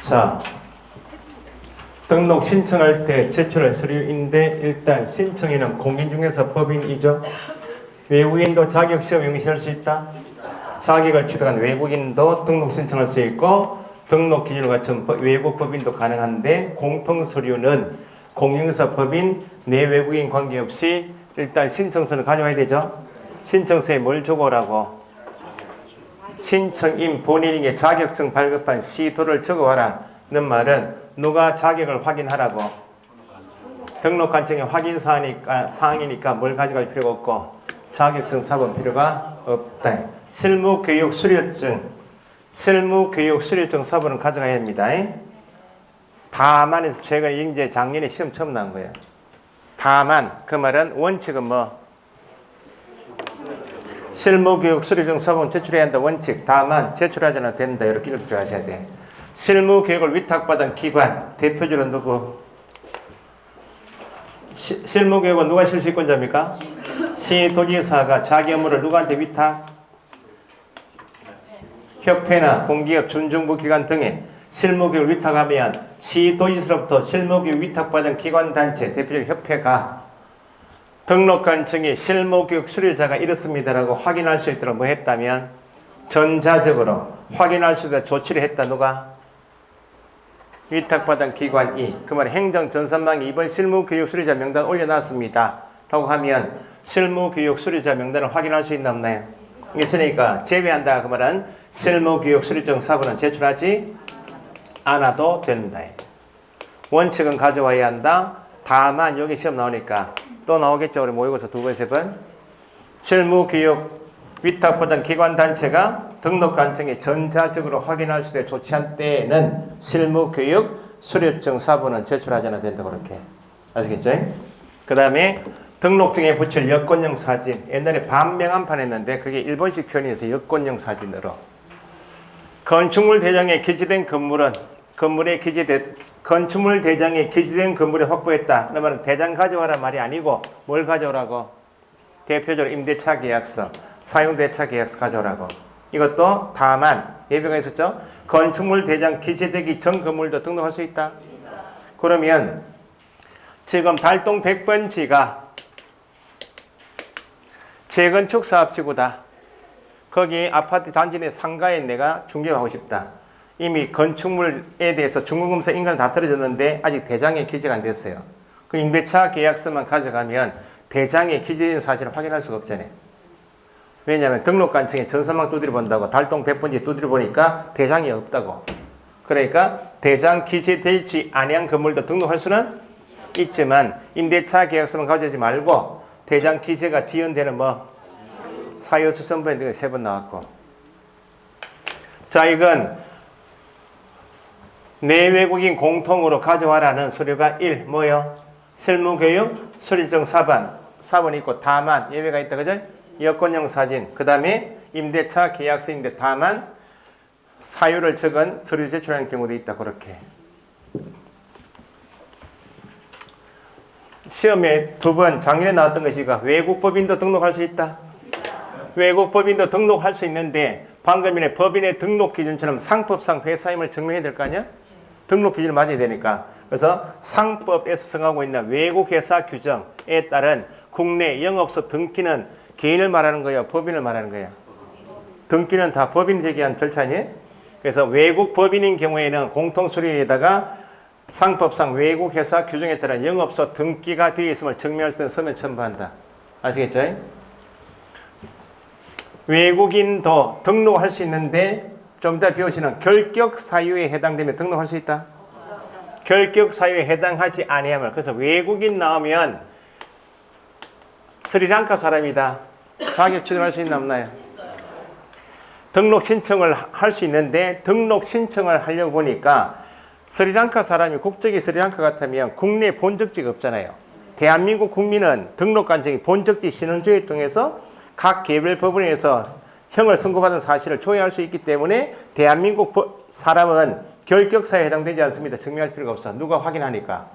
자, 등록 신청할 때 제출할 서류인데 일단 신청인은 공인 중에서 법인이죠. 외국인도 자격시험 응시할 수 있다. 자격을 취득한 외국인도 등록 신청할 수 있고 등록 기준을 갖춘 외국 법인도 가능한데 공통 서류는 공인중개사 법인 내 외국인 관계없이 일단 신청서를 가져와야 되죠. 신청서에 뭘 적어오라고? 신청인 본인에게 자격증 발급한 시도를 적어와라. 는 말은 누가 자격을 확인하라고? 등록관청의 확인 사항이니까 뭘 가져갈 필요가 없고 자격증 사본 필요가 없다. 실무교육 수료증, 실무교육 수료증 사본은 가져가야 합니다. 다만에서 최근에 이제 작년에 시험 처음 나온 거예요. 다만 그 말은 원칙은 뭐? 실무교육 수료증 사본 제출해야 한다 원칙. 다만 제출하지 않아도 된다. 이렇게 기억하셔야 돼. 실무교육을 위탁받은 기관 대표적으로 누구? 실무교육은 누가 실시권자입니까? 시도지사가 자기 업무를 누구한테 위탁? 협회나 공기업, 준정부기관 등에 실무교육을 위탁하면 시도지사로부터 실무교육 위탁받은 기관단체 대표적 협회가 등록관청이 실무교육 수료자가 이렇습니다라고 확인할 수 있도록 뭐 했다면 전자적으로 확인할 수 있도록 조치를 했다. 누가? 위탁받은 기관이. 그 말은 행정전산망에 이번 실무교육 수료자 명단 올려놨습니다 라고 하면 실무교육 수료자 명단을 확인할 수 있나 없나요? 있으니까 제외한다. 그 말은 실무교육 수료증 사본은 제출하지 않아도 된다. 원칙은 가져와야 한다. 다만 여기 시험 나오니까 또 나오겠죠. 우리 모의고사 2번, 3번. 실무교육 위탁받은 기관단체가 등록관청에 전자적으로 확인할 수 있게 조치한 때에는 실무교육 수료증 사본은 제출하지 않아도 된다. 그렇게 아시겠죠? 그 다음에 등록증에 붙일 여권용 사진. 옛날에 반명한판 했는데 그게 일본식 표현이어서 여권용 사진으로. 건축물 대장에 기재된 건물은 건축물 대장에 기재된 건물에 확보했다. 그 말은 대장 가져와라 말이 아니고 뭘 가져오라고? 대표적으로 임대차 계약서, 사용대차 계약서 가져오라고. 이것도 다만 예배가 있었죠. 건축물 대장 기재되기 전 건물도 등록할 수 있다. 그러면 지금 달동 100번지가 재건축 사업지구다. 거기 아파트 단지 내 상가에 내가 중개하고 싶다. 이미 건축물에 대해서 중공검사 인가는 다 떨어졌는데 아직 대장에 기재가 안 됐어요. 그 임대차 계약서만 가져가면 대장에 기재된 사실을 확인할 수가 없잖아요. 왜냐하면 등록관청에 전산망 두드려 본다고 달동 100번지 두드려 보니까 대장이 없다고. 그러니까 대장 기재되지 아니한 건물도 등록할 수는 있지만 임대차 계약서만 가져오지 말고 대장 기재가 지연되는 뭐 사유수선부에 3번 나왔고. 자, 이건 내외국인 공통으로 가져와라는 서류가 1. 뭐요? 실무교육 수료증 사본 있고 다만 예외가 있다. 그죠? 여권용 사진. 그 다음에 임대차 계약서인데 다만 사유를 적은 서류 제출하는 경우도 있다. 그렇게. 시험에 2번 작년에 나왔던 것이가 외국법인도 등록할 수 있다. 외국법인도 등록할 수 있는데 방금 전에 법인의 등록 기준처럼 상법상 회사임을 증명해야 될 거 아니야? 등록 기준을 맞아야 되니까. 그래서 상법에서 정하고 있는 외국회사 규정에 따른 국내 영업소 등기는 개인을 말하는 거예요? 법인을 말하는 거예요? 등기는 다 법인 제기한 절차니? 그래서 외국 법인인 경우에는 공통서류에다가 상법상 외국회사 규정에 따른 영업소 등기가 되어 있음을 증명할 수 있는 서면 첨부한다. 아시겠죠? 외국인도 등록할 수 있는데 좀 이따 배우시는 결격 사유에 해당되면 등록할 수 있다. 결격 사유에 해당하지 아니하면. 그래서 외국인 나오면 스리랑카 사람이다. 자격 취득할 수 있나 없나요? 등록 신청을 할 수 있는데 등록 신청을 하려고 보니까 스리랑카 사람이 국적이 스리랑카 같으면 국내 본적지가 없잖아요. 대한민국 국민은 등록관청이 본적지 신원조회 통해서 각 개별 법원에서 형을 선고받은 사실을 조회할 수 있기 때문에 대한민국 사람은 결격사유에 해당되지 않습니다. 증명할 필요가 없어. 누가 확인하니까.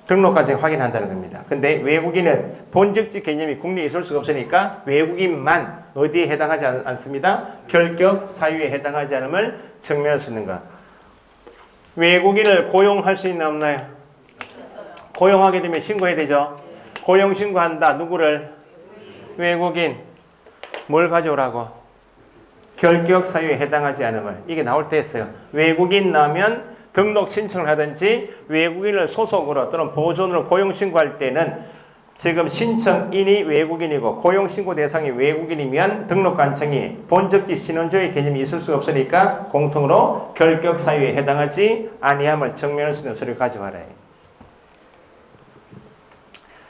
등록관청이 확인한다는 겁니다. 근데 외국인은 본적지 개념이 국내에 있을 수가 없으니까 외국인만 어디에 해당하지 않습니다. 결격 사유에 해당하지 않음을 증명할 수 있는 것. 외국인을 고용할 수 있나 없나요? 고용하게 되면 신고해야 되죠. 고용 신고한다. 누구를? 외국인. 뭘 가져오라고? 결격 사유에 해당하지 않음을. 이게 나올 때 했어요. 외국인 나오면 등록 신청을 하든지 외국인을 소속으로 또는 보존으로 고용 신고할 때는 지금 신청인이 외국인이고 고용 신고 대상이 외국인이면 등록 관청이 본적지 신원조의 개념이 있을 수 없으니까 공통으로 결격 사유에 해당하지 아니함을 증명할 수 있는 서류를 가져와라.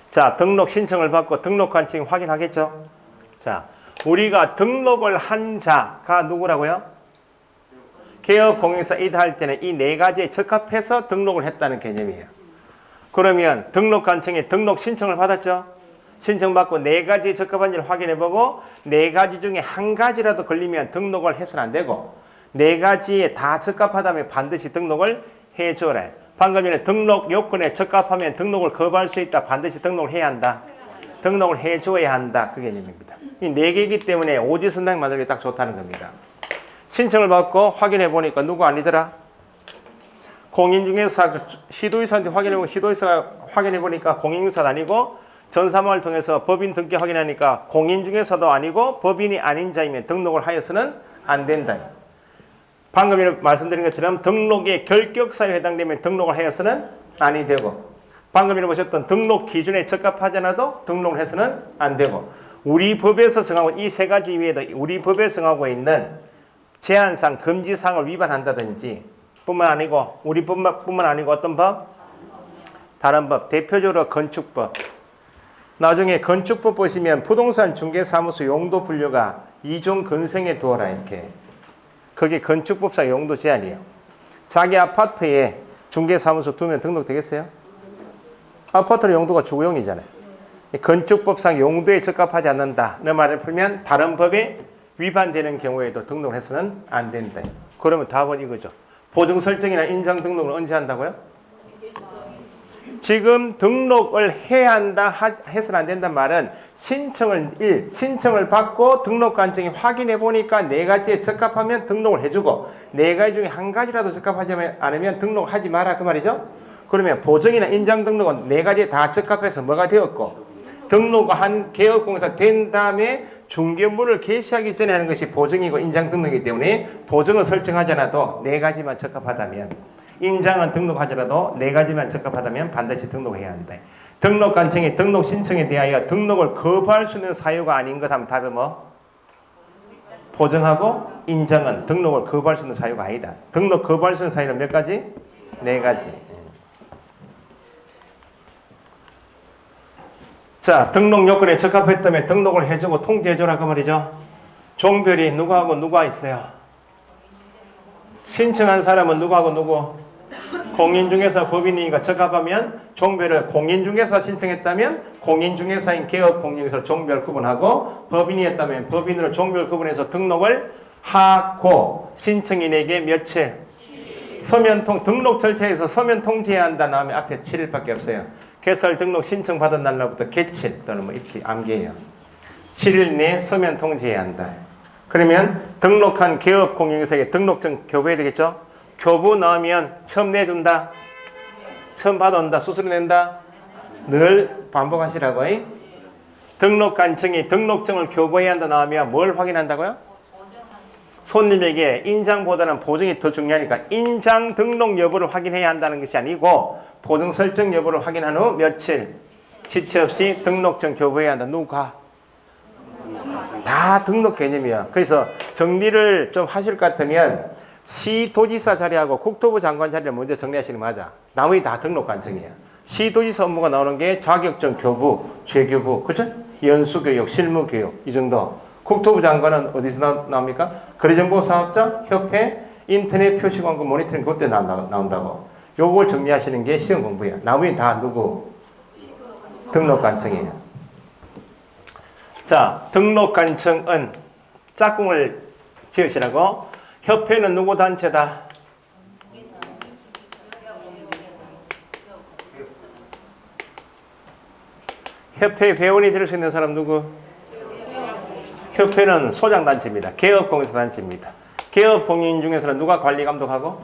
자, 등록 신청을 받고 등록 관청이 확인하겠죠. 자, 우리가 등록을 한 자가 누구라고요? 개업공인사 이다할 때는 이 네 가지에 적합해서 등록을 했다는 개념이에요. 그러면 등록 관청에 등록 신청을 받았죠. 신청받고 네 가지에 적합한지를 확인해보고 네 가지 중에 한 가지라도 걸리면 등록을 해서는 안 되고 네 가지에 다 적합하다면 반드시 등록을 해줘라. 방금 전에 등록 요건에 적합하면 등록을 거부할 수 있다. 반드시 등록을 해야 한다. 등록을 해줘야 한다. 그 개념입니다. 이 네 개이기 때문에 오지선당 만들기 딱 좋다는 겁니다. 신청을 받고 확인해 보니까 누구 아니더라? 공인중개사 시도의사한테 확인해보고 시도의사가 확인해보니까 공인중개사도 아니고 전사망을 통해서 법인 등기 확인하니까 공인중개사도 아니고 법인이 아닌 자이면 등록을 하여서는 안 된다. 방금 말씀드린 것처럼 등록에 결격사유에 해당되면 등록을 하여서는 아니 되고 방금 보셨던 등록 기준에 적합하지 않아도 등록을 해서는 안 되고 우리 법에서 정하고 이 세 가지 외에도 우리 법에 정하고 있는 제한상 금지사항을 위반한다든지 뿐만 아니고 우리 법뿐만 아니고 어떤 법? 다른 법, 대표적으로 건축법. 나중에 건축법 보시면 부동산 중개사무소 용도 분류가 이종 근생에 두어라 이렇게. 그게 건축법상 용도 제한이에요. 자기 아파트에 중개사무소 두면 등록되겠어요? 아파트는 용도가 주거용이잖아요. 건축법상 용도에 적합하지 않는다. 그 말을 풀면 다른 법에 위반되는 경우에도 등록을 해서는 안 된다. 그러면 답은 이거죠. 보증 설정이나 인장 등록을 언제 한다고요? 지금 등록을 해야 한다, 해서는 안 된다는 말은 신청을 받고 등록관청이 확인해 보니까 네 가지에 적합하면 등록을 해주고 네 가지 중에 한 가지라도 적합하지 않으면 등록하지 마라 그 말이죠. 그러면 보증이나 인장 등록은 네 가지에 다 적합해서 뭐가 되었고 등록한 개업공사 된 다음에 중개물을 개시하기 전에 하는 것이 보증이고 인장 등록이기 때문에 보증을 설정하지 않아도 네 가지만 적합하다면 인장은 등록하더라도 네 가지만 적합하다면 반드시 등록해야 한다. 등록관청이 등록 신청에 대하여 등록을 거부할 수 있는 사유가 아닌 것 하면 답이 뭐? 보증하고 인장은 등록을 거부할 수 있는 사유가 아니다. 등록 거부할 수 있는 사유는 몇 가지? 네 가지. 자, 등록 요건에 적합했다면 등록을 해주고 통지해줘라 그 말이죠. 종별이 누구하고 누가 있어요? 신청한 사람은 누구하고 누구? 공인중개사 법인이니까 적합하면 종별을 공인중개사 신청했다면 공인중개사인 개업공인중개사를 종별 구분하고 법인이었다면 법인으로 종별 구분해서 등록을 하고 신청인에게 며칠? 서면 등록 절차에서 서면 통지해야 한다 나오면 앞에 7일밖에 없어요. 개설 등록 신청 받은 날로부터 개칠 또는 뭐 이렇게 암기해요. 7일 내에 서면 통지해야 한다. 그러면 등록한 개업공인중개사에게 등록증 교부해야 되겠죠? 교부 나오면 처음 내준다. 처음 받아온다. 수수료 낸다. 늘 반복하시라고. 등록관청이 등록증을 교부해야 한다 나오면 뭘 확인한다고요? 손님에게 인장보다는 보증이 더 중요하니까 인장 등록 여부를 확인해야 한다는 것이 아니고 보증 설정 여부를 확인한 후 며칠 지체 없이 등록증 교부해야 한다. 누가? 다 등록 개념이야. 그래서 정리를 좀 하실 것 같으면 시도지사 자리하고 국토부 장관 자리를 먼저 정리하시는 게 맞아. 나머지 다 등록관청이야. 시도지사 업무가 나오는 게 자격증 교부, 재교부, 그죠? 연수교육, 실무교육 이 정도. 국토부 장관은 어디서 나옵니까? 거래정보사업자 협회 인터넷 표시광고 모니터링 그때 나온다고. 요걸 정리하시는 게 시험 공부예요. 나머지 다 누구? 등록관청이에요. 자, 등록관청은 짝꿍을 지으시라고. 협회는 누구 단체다? 협회 회원이 될 수 있는 사람 누구? 협회는 소장단체입니다. 개업공인사 단체입니다. 개업공인 중에서는 누가 관리 감독하고?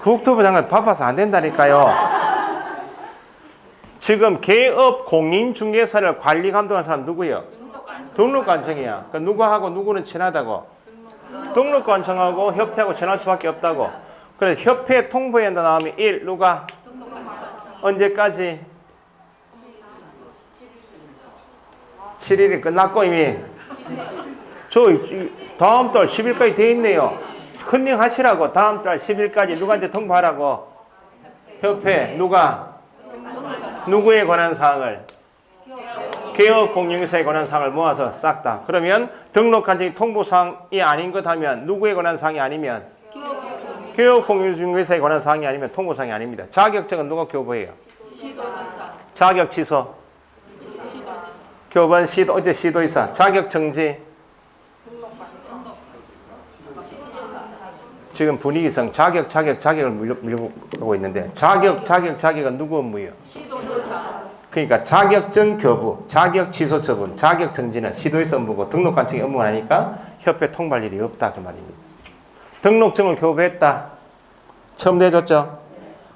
국토부 장관 바빠서 안 된다니까요. 지금 개업 공인중개사를 관리 감독하는 사람 누구예요? 등록관청이야. 그러니까 누구하고 누구는 친하다고? 등록관청하고 협회하고 친할 수밖에 없다고. 그래서 협회 통보에 나오면 1. 누가? 언제까지? 7일이 끝났고 이미. 저 다음 달 10일까지 돼 있네요. 컨닝 하시라고. 다음 달 10일까지 누구한테 통보하라고. 협회. 누가? 누구에 관한 사항을? 개업 공인중개사에 관한 사항을 모아서 싹 다. 그러면 등록관청이 통보사항이 아닌 것 하면 누구에 관한 사항이 아니면 개업 공인중개사에 관한 사항이 아니면 통보사항이 아닙니다. 자격증은 누가 교부해요? 자격 취소. 교부한 시도, 어제 시도의사. 자격 정지. 지금 분위기상 자격을 밀고 가고 있는데 자격은 누구 업무예요? 그러니까 자격증 교부, 자격 취소 처분, 자격 정지는 시도에서 업무고 등록관청이 업무가 아니까 협회 통보할 일이 없다 그 말입니다. 등록증을 교부했다. 처음 내줬죠?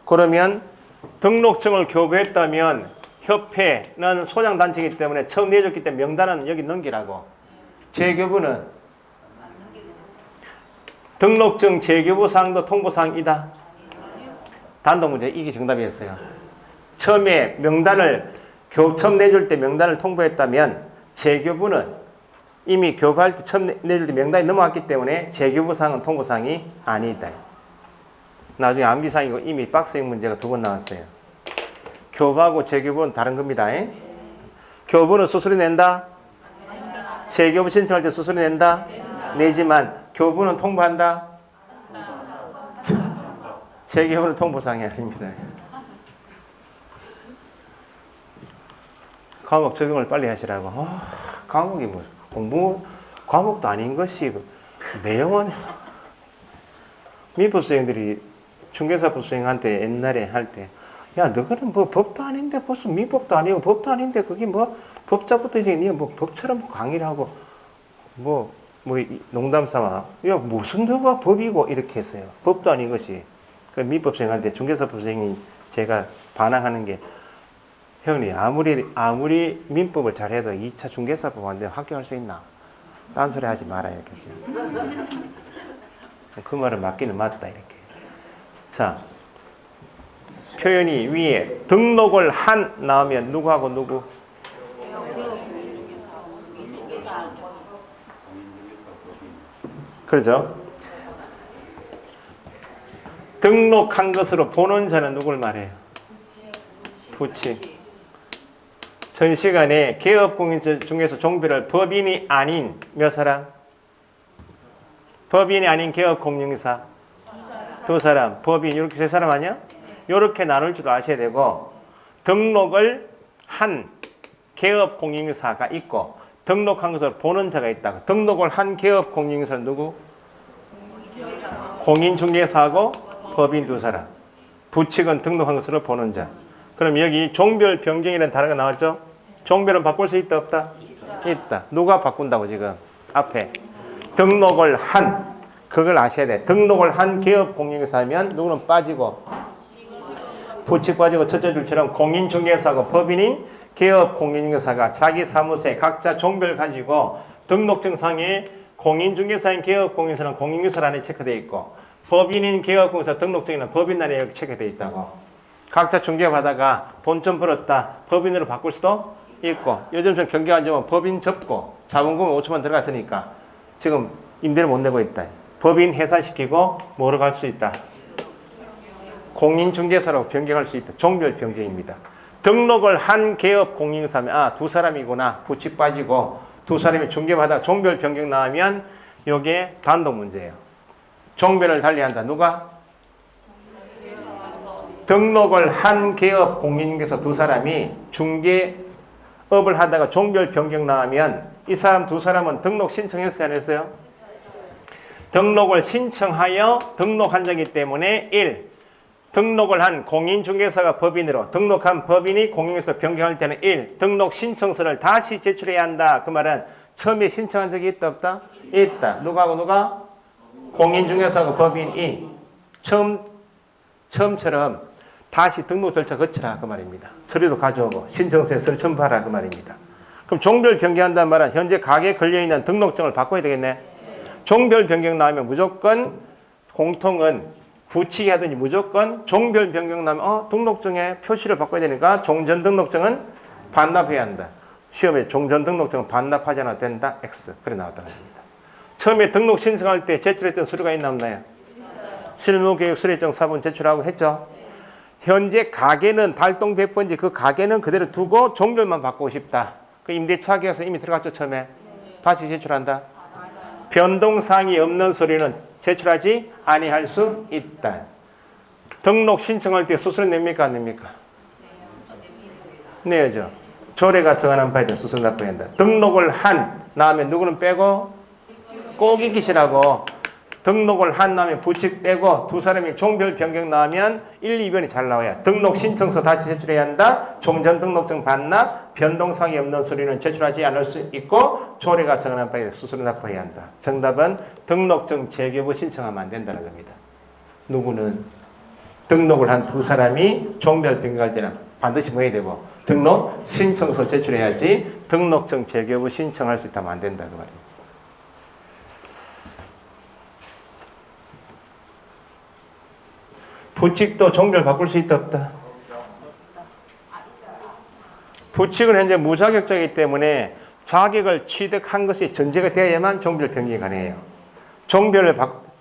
그러면 등록증을 교부했다면 협회는 소장단체이기 때문에 처음 내줬기 때문에 명단은 여기 넘기라고. 재교부는 등록증 재교부 사항도 통보사항이다. 단독문제 이게 정답이었어요. 처음에 명단을 처음 내줄 때 명단을 통보했다면 재교부는 이미 교부할 때 처음 내줄 때 명단이 넘어갔기 때문에 재교부 사항은 통보사항이 아니다. 나중에 암기사항이고 이미 박스형 문제가 2번 나왔어요. 교부하고 재교부는 다른 겁니다. 교부는 수수료 낸다? 재교부 신청할 때 수수료 낸다? 내지만 교부는 통보한다? 재교부는 통보사항이 아닙니다. 과목 적용을 빨리 하시라고. 과목이 뭐 공부 과목도 아닌 것이 내용은 민법수행들이 중개사법수행한테 옛날에 할 때 야 너거는 뭐 법도 아닌데 벌써 민법도 아니고 법도 아닌데 그게 뭐 법자부터 이제 뭐 법처럼 강의를 하고 뭐 농담 삼아 야 무슨 너가 법이고 이렇게 했어요. 법도 아닌 것이. 그 민법수행한테 중개사법수행이 제가 반항하는 게 형님 아무리 민법을 잘해도 2차 중개사법 안 되면 합격할 수 있나? 딴소리 하지 말아야 겠죠. 그 말은 맞기는 맞다 이렇게. 자 표현이 위에 등록을 한 나오면 누구하고 누구? 그렇죠? 등록한 것으로 보는 자는 누굴 말해요? 부칙. 전 시간에 개업공인 중에서 종별을 법인이 아닌 몇 사람? 법인이 아닌 개업공인사 2사람. 법인 이렇게 3사람 아니야? 이렇게 나눌 줄 아셔야 되고 등록을 한 개업공인사가 있고 등록한 것을 보는 자가 있다. 등록을 한 개업공인사는 누구? 공인중개사하고 법인 2사람. 부칙은 등록한 것으로 보는 자. 그럼 여기 종별 변경이라는 단어가 나왔죠? 종별은 바꿀 수 있다 없다? 있다. 누가 바꾼다고 지금? 앞에. 등록을 한. 그걸 아셔야 돼. 등록을 한 개업공인중개사면 누구는 빠지고 부칙 빠지고 첫째 줄처럼 공인중개사하고 법인인 개업공인중개사가 자기 사무소에 각자 종별 가지고 등록증상에 공인중개사인 개업공인중개사는 공인중개사란에 체크되어 있고 법인인 개업공인중개사 등록증에는 법인란에 이렇게 체크되어 있다고. 각자 중개받다가 돈 좀 벌었다. 법인으로 바꿀 수도 있고 요즘 좀 경기 안 좋으면 법인 접고 자본금 5천만 들어갔으니까 지금 임대를 못 내고 있다. 법인 해산시키고 뭐로 갈 수 있다? 공인중개사로 변경할 수 있다. 종별 변경입니다. 등록을 한 개업 공인중개사면 2사람이구나. 부칙 빠지고 2사람이 중개받아 종별 변경 나오면 이게 단독 문제예요. 종별을 달리한다. 누가? 등록을 한 개업 공인중개사 2사람이 중개업을 하다가 종별 변경 나오면 이 사람 2사람은 등록 신청했어요? 안 했어요? 등록을 신청하여 등록한 적이기 때문에 1. 등록을 한 공인중개사가 법인으로 등록한 법인이 공인중개사로 변경할 때는 1. 등록 신청서를 다시 제출해야 한다. 그 말은 처음에 신청한 적이 있다 없다? 있다. 누가하고 누가? 공인중개사하고 법인이 처음처럼 다시 등록 절차 거치라 그 말입니다. 서류도 가져오고 신청서에 서류 첨부하라 그 말입니다. 그럼 종별 변경한다는 말은 현재 가게에 걸려있는 등록증을 바꿔야 되겠네. 종별 변경 나오면 무조건 공통은 붙이게 하든지 무조건 종별 변경 나오면 등록증에 표시를 바꿔야 되니까 종전 등록증은 반납해야 한다. 시험에 종전 등록증은 반납하지 않아도 된다. X. 그래 나왔다는 겁니다. 처음에 등록 신청할 때 제출했던 서류가 있나 없나요? 실무교육 수료증 사본 제출하고 했죠. 현재 가게는 달동 100번지 그 가게는 그대로 두고 종별만 바꾸고 싶다. 그 임대차 계약서 이미 들어갔죠 처음에. 다시 제출한다. 변동사항이 없는 서류는 제출하지 아니할 수 있다. 등록 신청할 때 수수료 냅니까 안 냅니까? 내야죠. 조례가 정하는 바에 대해 수수료 납부해야 한다. 등록을 한 다음에 누구는 빼고 꼭 익히시라고. 등록을 한 다음에 부칙 빼고 두 사람이 종별 변경 나오면 1, 2번이 잘 나와야 등록 신청서 다시 제출해야 한다. 종전 등록증 반납, 변동사항이 없는 서류는 제출하지 않을 수 있고 조례가 정하는 바에 수수료 납부해야 한다. 정답은 등록증 재개부 신청하면 안 된다는 겁니다. 누구는 등록을 한 두 사람이 종별 변경할 때는 반드시 뭐 해야 되고 등록 신청서 제출해야지 등록증 재개부 신청할 수 있다면 안 된다 그 말입니다. 부칙도 종별 바꿀 수 있다 없다? 부칙은 현재 무자격자이기 때문에 자격을 취득한 것이 전제가 되어야만 종별 변경이 가능해요.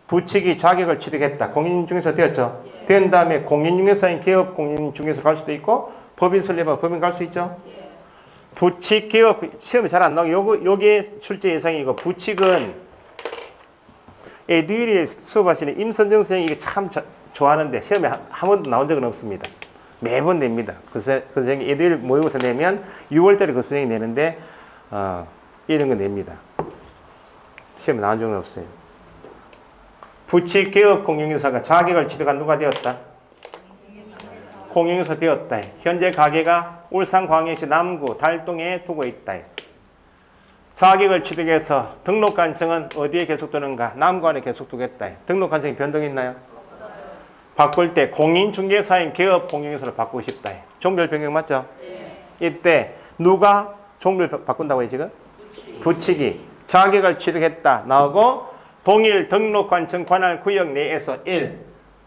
부칙이 자격을 취득했다. 공인중개사 되었죠? 된 다음에 공인중개사인 기업 공인중개사로 갈 수도 있고 법인 설립하고 법인 갈 수 있죠? 부칙 기업 시험이 잘 안 나오고 요게 출제 예상이고 부칙은 에듀윌이 수업하시는 임선정 선생님이 이게 참 좋아하는데 시험에 한 번도 나온 적은 없습니다. 매번 냅니다. 그 선생님이 애들 모의고사 내면 6월달에 그 선생님이 내는데 이런 거 냅니다. 시험에 나온 적은 없어요. 부칙 기업 공인중개사가 자격을 취득한 누가 되었다? 공인중개사 되었다. 현재 가게가 울산광역시 남구 달동에 두고 있다. 자격을 취득해서 등록관청은 어디에 계속 두는가? 남구 안에 계속 두겠다. 등록관청이 변동이 있나요? 바꿀 때 공인중개사인 기업 공인중개사로 바꾸고 싶다. 종별 변경 맞죠? 네. 이때 누가 종별 바꾼다고 해요 지금? 부칙이 자격을 취득했다 나오고 동일 등록관청 관할 구역 내에서 1.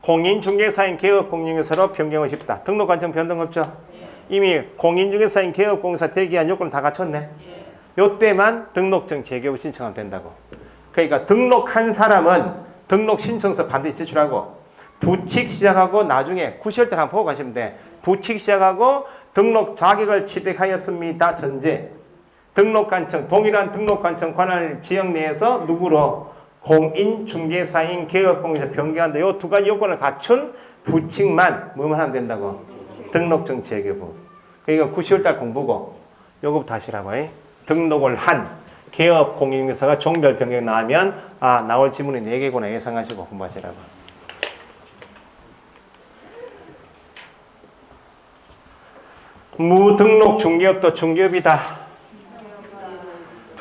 공인중개사인 기업 공인중개사로 변경하고 싶다. 등록관청 변동 없죠? 네. 이미 공인중개사인 기업 공인중개사 대기한 요건을 다 갖췄네. 네. 요때만 등록증 재개부 신청하면 된다고. 그러니까 등록한 사람은 등록 신청서 반드시 제출하고 부칙 시작하고 나중에 9시월 때 한번 보고 가시면 돼. 부칙 시작하고 등록 자격을 취득하였습니다. 전제. 등록관청, 동일한 등록관청 관할 지역 내에서 누구로? 공인중개사인 개업공인에서 변경한다. 요 두 가지 요건을 갖춘 부칙만 뭐만 하면 된다고? 등록증 재개부. 그러니까 9시월 달 공부고 요거부터 하시라고 해. 등록을 한 개업공인중개사가 종별 변경 나오면 나올 지문이 4개구나 예상하시고 공부하시라고. 무등록 중개업도 중개업이다.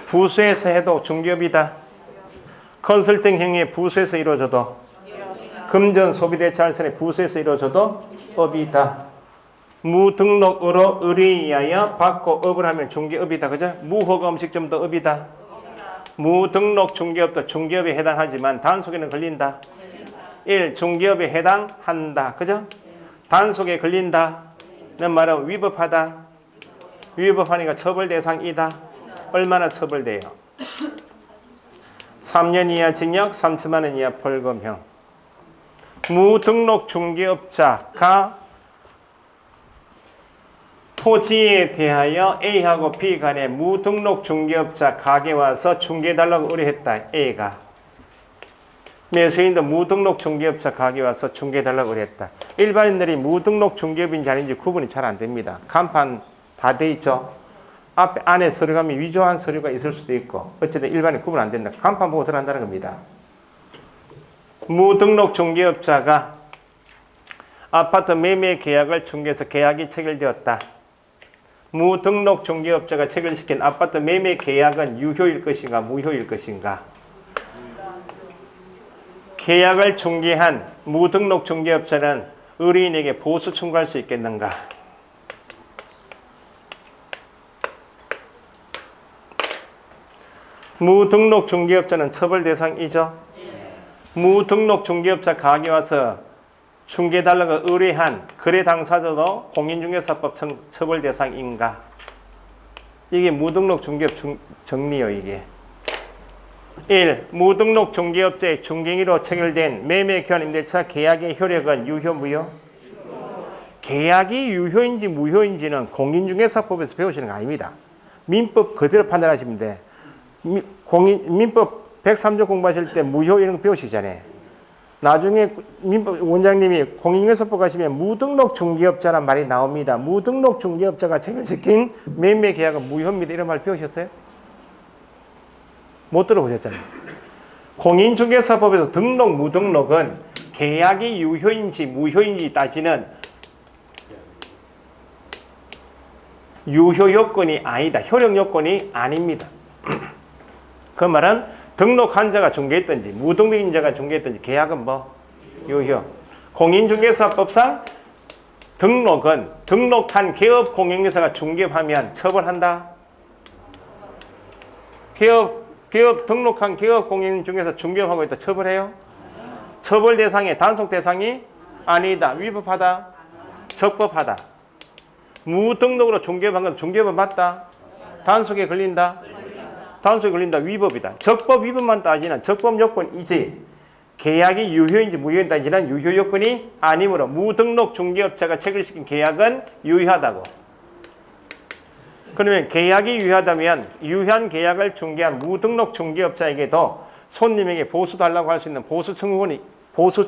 부수에서 해도 중개업이다. 컨설팅 행위 부수에서 이루어져도 금전 소비대차할선의 부수에서 이루어져도 업이다. 무등록으로 의뢰에 의하여 받고 업을 하면 중개업이다. 그죠? 무허가 음식점도 업이다. 무등록 중개업도 중개업에 해당하지만 단속에는 걸린다. 1. 중개업에 해당한다. 그죠? 단속에 걸린다. 는 말은 위법하다. 위법하니까 처벌 대상이다. 얼마나 처벌돼요? 3년 이하 징역, 3천만 원 이하 벌금형. 무등록 중개업자가 토지에 대하여 A하고 B 간에 무등록 중개업자 가게 와서 중개해달라고 의뢰했다. A가. 매수인도 무등록 중개업자 가게 와서 중개해달라고 의뢰했다. 일반인들이 무등록 중개업인지 아닌지 구분이 잘 안 됩니다. 간판 다 돼 있죠. 안에 서류가 위조한 서류가 있을 수도 있고 어쨌든 일반인 구분 안 된다. 간판 보고 들어간다는 겁니다. 무등록 중개업자가 아파트 매매 계약을 중개해서 계약이 체결되었다. 무등록 중개업자가 체결시킨 아파트 매매 계약은 유효일 것인가 무효일 것인가? 계약을 중개한 무등록 중개업자는 의뢰인에게 보수 청구할 수 있겠는가? 무등록 중개업자는 처벌 대상이죠. 무등록 중개업자 가게 와서 중개달라고 의뢰한 거래 당사자도 공인중개사법 처벌 대상인가? 이게 무등록 중개업 정리요, 이게. 1. 무등록 중개업자의 중개인으로 체결된 매매 교환 임대차 계약의 효력은 유효 무효? 계약이 유효인지 무효인지는 공인중개사법에서 배우시는 거 아닙니다. 민법 그대로 판단하시면 돼. 민법 103조 공부하실 때 무효 이런 거 배우시잖아요. 나중에 민법 원장님이 공인중개사법 가시면 무등록 중개업자란 말이 나옵니다. 무등록 중개업자가 체결시킨 매매 계약은 무효입니다. 이런 말 배우셨어요? 못 들어보셨잖아요. 공인중개사법에서 등록 무등록은 계약이 유효인지 무효인지 따지는 유효 요건이 아니다. 효력 요건이 아닙니다. 그 말은 등록한 자가 중개했든지 무등록인 자가 중개했든지 계약은 뭐? 유효. 공인중개사법상 등록은 등록한 개업 공인중개사가 중개하면 처벌한다. 개업 등록한 개업 공인중개사 중개업하고 있다. 처벌해요? 처벌 대상이 단속 대상이 아니다. 위법하다. 적법하다. 무등록으로 중개업한 건 중개업은 맞다. 단속에 걸린다. 단속에 걸린다. 위법이다. 적법 위법만 따지는 적법 요건이지 계약이 유효인지 무효인지 따지는 유효 요건이 아니므로 무등록 중개업자가 체결시킨 계약은 유효하다고. 그러면 계약이 유효하다면 유효한 계약을 중개한 무등록 중개업자에게도 손님에게 보수 달라고 할 수 있는 보수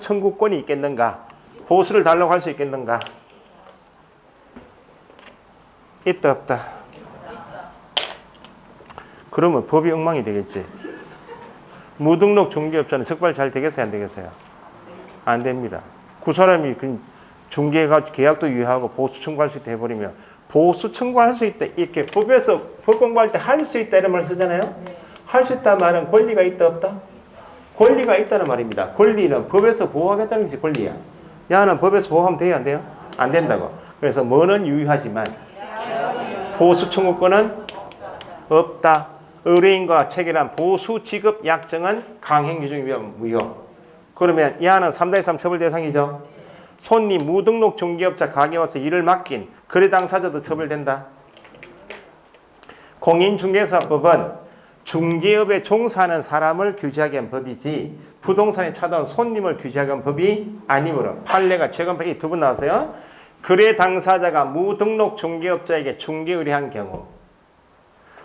청구권이 있겠는가? 보수를 달라고 할 수 있겠는가? 있다 없다? 그러면 법이 엉망이 되겠지. 무등록 중개업자는 적발 잘 되겠어요? 안 되겠어요? 안 됩니다. 그 사람이 중개해가지고 계약도 유효하고 보수 청구할 수 있다 해버리면 보수 청구할 수 있다. 이렇게 법에서 법 공부할 때 할 수 있다 이런 말 쓰잖아요. 할 수 있다는 말은 권리가 있다 없다? 권리가 있다는 말입니다. 권리는 법에서 보호하겠다는 것이 권리야. 야는 법에서 보호하면 돼요? 안 돼요? 안 된다고. 그래서 뭐는 유효하지만 보수 청구권은 없다. 의뢰인과 체결한 보수 지급 약정은 강행 규정 위반 무효. 그러면 야는 3-3 처벌 대상이죠. 손님 무등록 중개업자 가게 와서 일을 맡긴 거래 당사자도 처벌된다. 공인중개사법은 중개업에 종사하는 사람을 규제하기 위한 법이지 부동산에 찾아온 손님을 규제하기 위한 법이 아니므로 판례가 최근 판례 두 번 나왔어요. 거래 당사자가 무등록 중개업자에게 중개 의뢰한 경우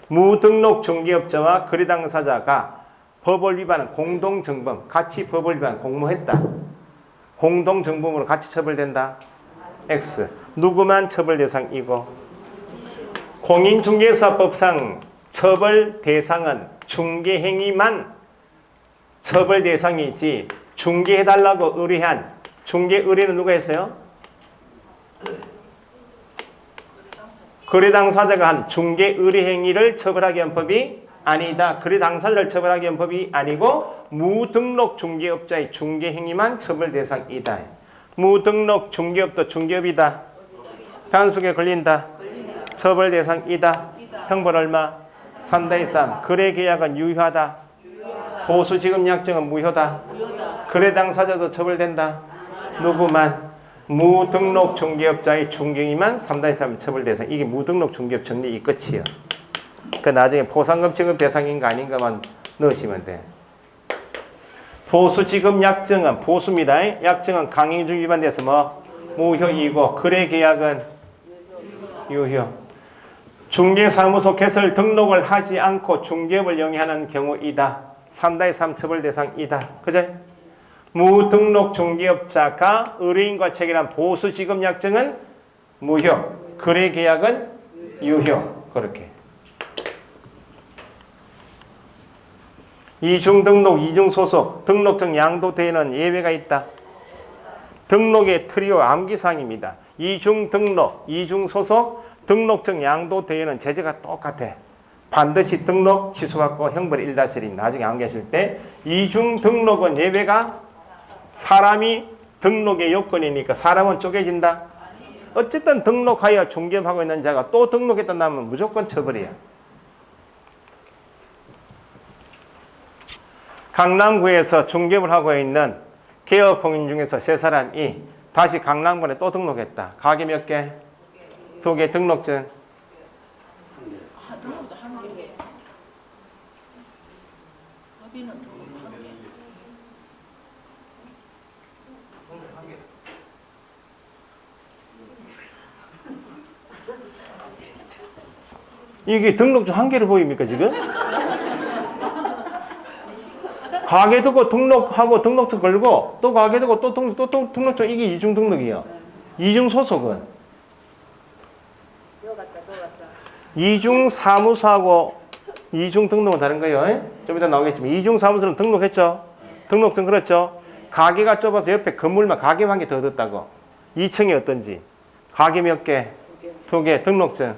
무등록 중개업자와 거래 당사자가 법을 위반한 공동정범 같이 법을 위반 공모했다. 공동정범으로 같이 처벌된다. X. 누구만 처벌 대상이고 공인중개사법상 처벌 대상은 중개행위만 처벌 대상이지 중개해달라고 의뢰한 중개 의뢰는 누가 했어요? 거래 당사자가 한 중개 의뢰 행위를 처벌하기 위한 법이 아니다. 거래 당사자를 처벌하기 위한 법이 아니고 무등록 중개업자의 중개 행위만 처벌 대상이다. 무등록 중개업도 중개업이다. 단속에 걸린다. 처벌 대상이다. 형벌 얼마? 3-3. 거래 계약은 유효하다. 보수 지급 약정은 무효다. 거래 당사자도 처벌된다. 누구만? 무등록 중개업자의 중개행위만 3-3 처벌 대상. 이게 무등록 중개업 정리 이 끝이에요. 그 나중에 포상금 지급 대상인가 아닌가만 넣으시면 돼. 보수 지급 약정은 보수입니다. 약정은 강행중 위반돼서 뭐 무효이고 거래 계약은 유효. 중개사무소 개설 등록을 하지 않고 중개업을 영위하는 경우이다. 3-3 처벌 대상이다. 그죠? 무등록 중개업자가 의뢰인과 체결한 보수 지급 약정은 무효. 거래 계약은 유효. 그렇게. 이중 등록, 이중 소속, 등록증 양도대에는 예외가 있다. 등록의 트리오 암기사항입니다. 이중 등록, 이중 소속, 등록증 양도대에는 제재가 똑같아. 반드시 등록 취소받고 형벌 1-1 나중에 암기하실 때 이중 등록은 예외가 사람이 등록의 요건이니까 사람은 쪼개진다? 어쨌든 등록하여 중개하고 있는 자가 또 등록했다면 무조건 처벌이야. 강남구에서 중개를 하고 있는 개업공인 중에서 세 사람이 다시 강남구에 또 등록했다. 가게 몇 개? 2개. 등록증? 등록증 한 개. 법인은 한 개. 이게 등록증 한 개를 보입니까 지금? 가게 두고 등록하고 등록증 걸고 또 가게 두고 또 등록증 이게 이중 등록이에요. 이중 소속은 이중 사무소하고 이중 등록은 다른 거예요. 좀 이따 나오겠지만 이중 사무소는 등록했죠. 등록증 그렇죠. 가게가 좁아서 옆에 건물만 가게 한 개 더 얻었다고. 2층이 어떤지. 가게 몇 개? 2개. 등록증.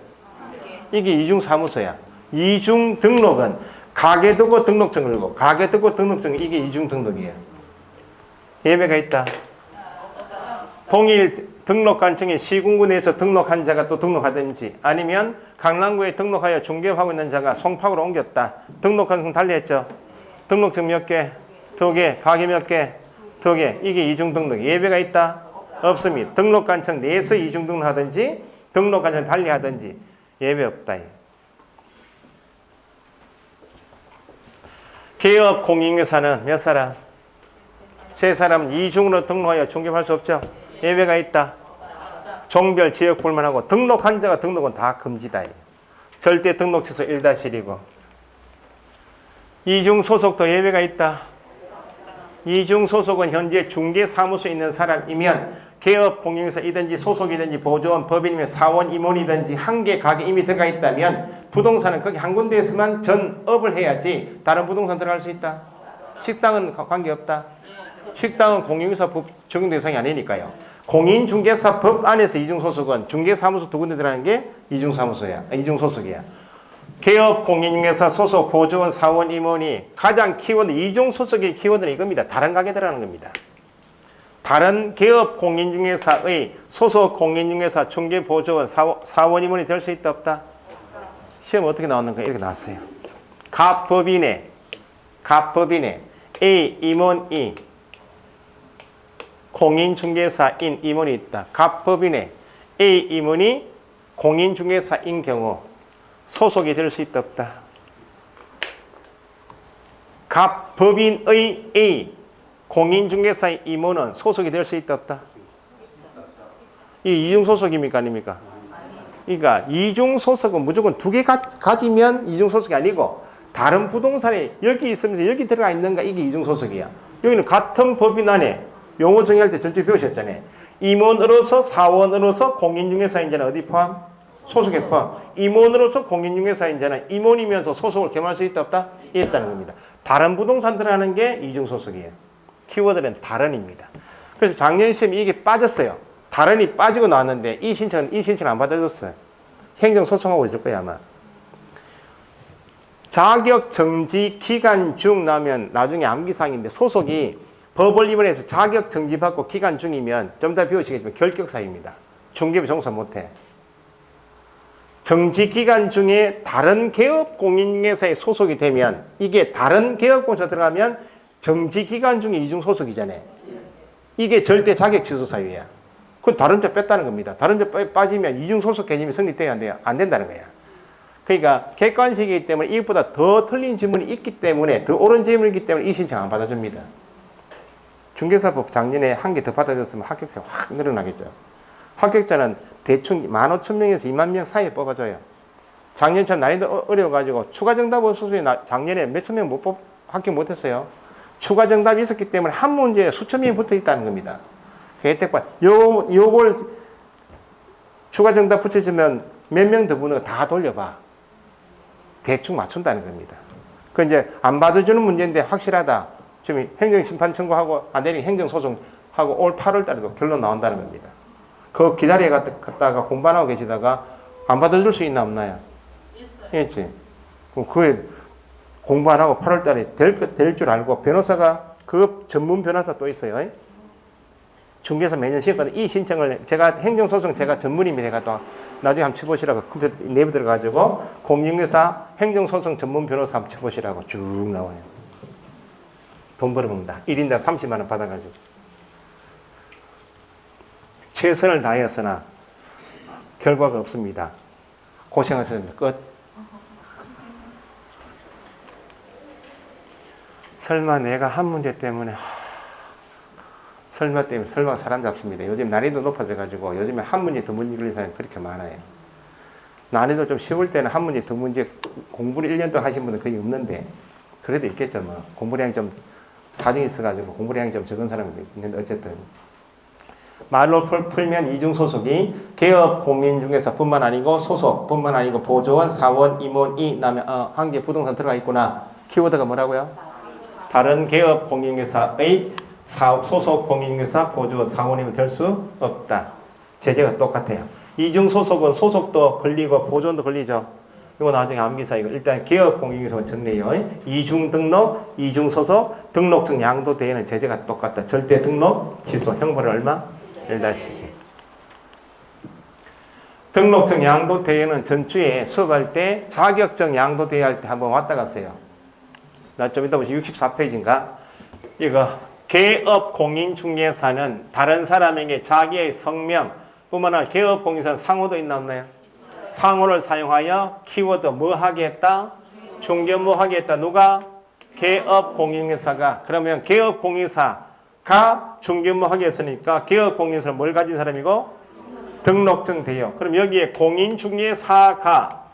이게 이중 사무소야. 이중 등록은 가게 두고 등록증 걸고 가게 두고 등록증 이게 이중 등록이에요. 예외가 있다. 동일 등록관청인 시군구 내에서 등록한 자가 또 등록하든지 아니면 강남구에 등록하여 중개하고 있는 자가 송파구로 옮겼다. 등록관청 달리했죠. 등록증 몇 개? 2개. 가게 몇 개? 2개. 이게 이중 등록. 예외가 있다? 없습니다. 등록관청 내에서 이중 등록하든지 등록관청 달리하든지 예외 없다. 개업 공인회사는 몇 사람? 3사람은 이중으로 등록하여 중개할 수 없죠. 예외가 있다. 종별 지역 불문하고 등록한 자가 등록은 다 금지다. 절대 등록 취소 1-1이고 이중 소속도 예외가 있다. 이중 소속은 현재 중개사무소에 있는 사람이면 개업 공인회사이든지 소속이든지 보조원 법인이면 사원 임원이든지 한 개 가게 이미 들어가 있다면 부동산은 거기 한 군데에서만 전업을 해야지 다른 부동산 들어갈 수 있다. 식당은 관계없다. 식당은 공인회사법 적용 대상이 아니니까요. 공인중개사법 안에서 이중소속은 중개사무소 2군데 들어가는 게 이중사무소야. 이중소속이야. 개업 공인중개사 소속 보조원 사원 임원이 가장 키워드 이중소속의 키워드는 이겁니다. 다른 가게 들어가는 겁니다. 다른 개업 공인중개사의 소속 공인중개사 중개보조원 사원 임원이 될 수 있다 없다? 시험 어떻게 나왔는가? 이렇게 나왔어요. 갑법인에 A 임원이 공인중개사인 임원이 있다. 갑법인에 A 임원이 공인중개사인 경우 소속이 될 수 있다 없다? 갑법인의 A 공인중개사의 임원은 소속이 될 수 있다 없다? 이 이중소속입니까 아닙니까? 그러니까 이중소속은 무조건 2개 가지면 이중소속이 아니고 다른 부동산에 여기 있으면서 여기 들어가 있는가 이게 이중소속이야. 여기는 같은 법인 안에 용어 정의할 때 전체 배우셨잖아요. 임원으로서 사원으로서 공인중개사인자는 어디 포함? 소속에 포함. 임원으로서 공인중개사인자는 임원이면서 소속을 겸할 수 있다 없다? 있다는 겁니다. 다른 부동산 들어가는 게 이중소속이에요. 키워드는 다른입니다. 그래서 작년 시험에 이게 빠졌어요. 다른이 빠지고 나왔는데 이 신청 안 받아줬어요. 행정소송하고 있을 거예요 아마. 자격 정지 기간 중 나면 나중에 암기사항인데 소속이 법을 위반해서 자격 정지 받고 기간 중이면 좀 더 배우시겠지만 결격사유입니다. 중개비 종사 못해. 정지 기간 중에 다른 개업 공인중개사에 소속이 되면 이게 다른 개업공사 들어가면 정지 기간 중에 이중 소속이잖아요. 이게 절대 자격 취소 사유야. 그건 다른 데 뺐다는 겁니다. 다른 데 빠지면 이중 소속 개념이 성립돼야 안 돼요. 안 된다는 거야. 그러니까 객관식이기 때문에 이것보다 더 틀린 질문이 있기 때문에 더 옳은 질문이 있기 때문에 이 신청 안 받아줍니다. 중개사법 작년에 한 개 더 받아줬으면 합격자 확 늘어나겠죠. 합격자는 대충 15,000명에서 20,000명 사이에 뽑아줘요. 작년처럼 난이도 어려워가지고 추가 정답 수준이 작년에 몇천 명 합격 못했어요. 추가 정답이 있었기 때문에 한 문제에 수천 명이 붙어 있다는 겁니다. 혜택받 요걸 추가 정답 붙여주면 몇 명 더 붙는 거 다 돌려봐. 대충 맞춘다는 겁니다. 그 이제 안 받아주는 문제인데 확실하다. 지금 행정심판 청구하고 안 되니 행정소송하고 올 8월 달에도 결론 나온다는 겁니다. 그거 기다려갔다가 공부 안 하고 계시다가 안 받아줄 수 있나 없나요? 있지. 그럼 그게 공부 안 하고 8월 달에 될 줄 알고 변호사가 그 전문 변호사 또 있어요. 중개사 매년 시켰거든. 이 신청을 제가 행정소송 제가 전문입니다. 제가 또 나중에 한번 쳐보시라고 컴퓨터 내부 들어가지고 공인중개사 행정소송 전문 변호사 한번 쳐보시라고 쭉 나와요. 돈 벌어먹는다. 1인당 30만 원 받아가지고 최선을 다하였으나 결과가 없습니다. 고생하셨습니다. 끝. 설마 내가 한 문제 때문에 설마 사람 잡습니다. 요즘 난이도 높아져가지고 요즘에 한 문제 두 문제 걸린 사람이 그렇게 많아요. 난이도 좀 쉬울 때는 한 문제 두 문제 공부를 1년 동안 하신 분은 거의 없는데 그래도 있겠죠. 뭐 공부량이 좀 사정이 있어가지고 공부량이 좀 적은 사람이 있는데 어쨌든 말로 풀면 이중소속이 개업 공인중개사뿐만 아니고 소속뿐만 아니고 보조원, 사원, 임원, 다음에 한 개 부동산 들어가 있구나. 키워드가 뭐라고요? 다른 개업 공인중개사의 소속 공인중개사, 보조원, 사원이면 될 수 없다. 제재가 똑같아요. 이중소속은 소속도 걸리고 보조원도 걸리죠. 이거 나중에 암기사 이거 일단 개업 공인중개사만 정리해요. 이중등록, 이중소속, 등록증 양도대회는 제재가 똑같다. 절대 등록 취소, 형벌은 얼마? 1달씩. 등록증 양도대회는 전주에 수업할 때 자격증 양도대회 할 때 한번 왔다 갔어요. 나 좀 이따 보시 64페이지인가? 이거 개업 공인중개사는 다른 사람에게 자기의 성명 뿐만 아니라 개업 공인중개사는 상호도 있나 없나요? 상호를 사용하여 키워드 뭐 하겠다? 중개 뭐 하겠다? 누가? 개업 공인중개사가. 그러면 개업 공인중개사가 중개 뭐 하겠으니까 개업 공인중개사는 뭘 가진 사람이고? 등록증 돼요. 그럼 여기에 공인중개사가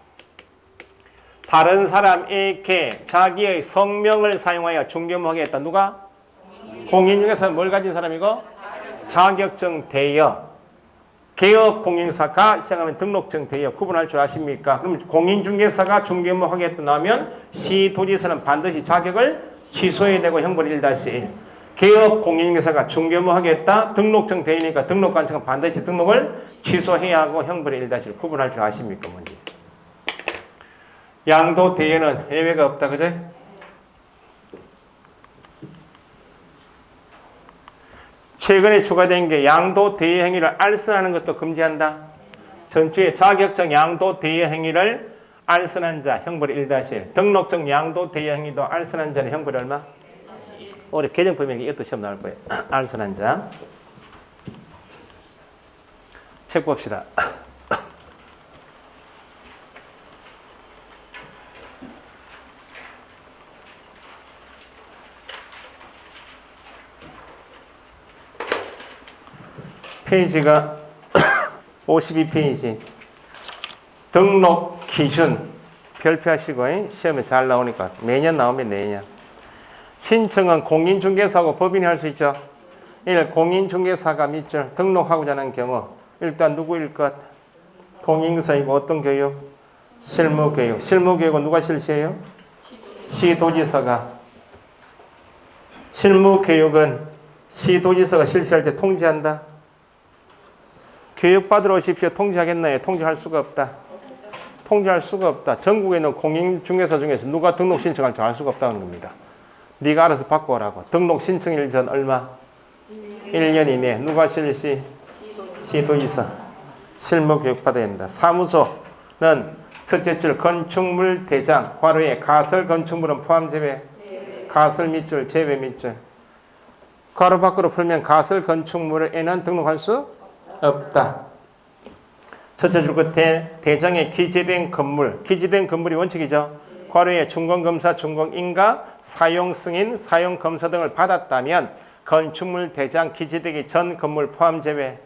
다른 사람에게 자기의 성명을 사용하여 중개 뭐 하겠다? 누가? 공인중개사는 뭘 가진 사람이고? 자격증 대여. 개업 공인중개사가 시작하면 등록증 대여. 구분할 줄 아십니까? 그럼 공인중개사가 중개모 하겠다 나오면 시도지사는 반드시 자격을 취소해야 되고 형벌 1-1. 개업 공인중개사가 중개모 하겠다. 등록증 대여니까 등록관청은 반드시 등록을 취소해야 하고 형벌 1-1. 구분할 줄 아십니까? 뭔지. 양도 대여는 예외가 없다. 그죠? 최근에 추가된 게 양도 대여 행위를 알선하는 것도 금지한다. 전주에 자격증 양도 대여 행위를 알선한 자 형벌이 1-1. 등록증 양도 대여 행위도 알선한 자는 형벌이 얼마? 올해 개정법에 이것도 시험 나올 거예요. 알선한 자. 책 봅시다. 페이지가 52페이지. 등록 기준 별표하시고 시험에 잘 나오니까 매년 나오면 내년. 신청은 공인중개사하고 법인이 할 수 있죠. 1. 공인중개사가 밑줄 등록하고자 하는 경우 일단 누구일 것? 공인중개사이고 어떤 교육? 실무교육. 실무교육은 누가 실시해요? 시도지사가. 실무교육은 시도지사가 실시할 때 통지한다. 교육받으러 오십시오. 통지하겠나요? 통지할 수가 없다. 통지할 수가 없다. 전국에 있는 공인중개사 중에서 누가 등록 신청할지 알 수가 없다는 겁니다. 네가 알아서 받고 오라고. 등록 신청일 전 얼마? 1년 이내. 누가 실시? 시도지사. 실무 교육받아야 한다. 사무소는 첫째 줄 건축물 대장 괄호에 가설 건축물은 포함 제외. 가설 밑줄 제외 밑줄. 괄호 밖으로 풀면 가설 건축물에는 등록할 수 없다. 첫째 줄 끝에 대장에 기재된 건물, 기재된 건물이 원칙이죠. 괄호에 준공검사, 준공인가, 사용승인, 사용검사 등을 받았다면 건축물 대장 기재되기 전 건물 포함 제외.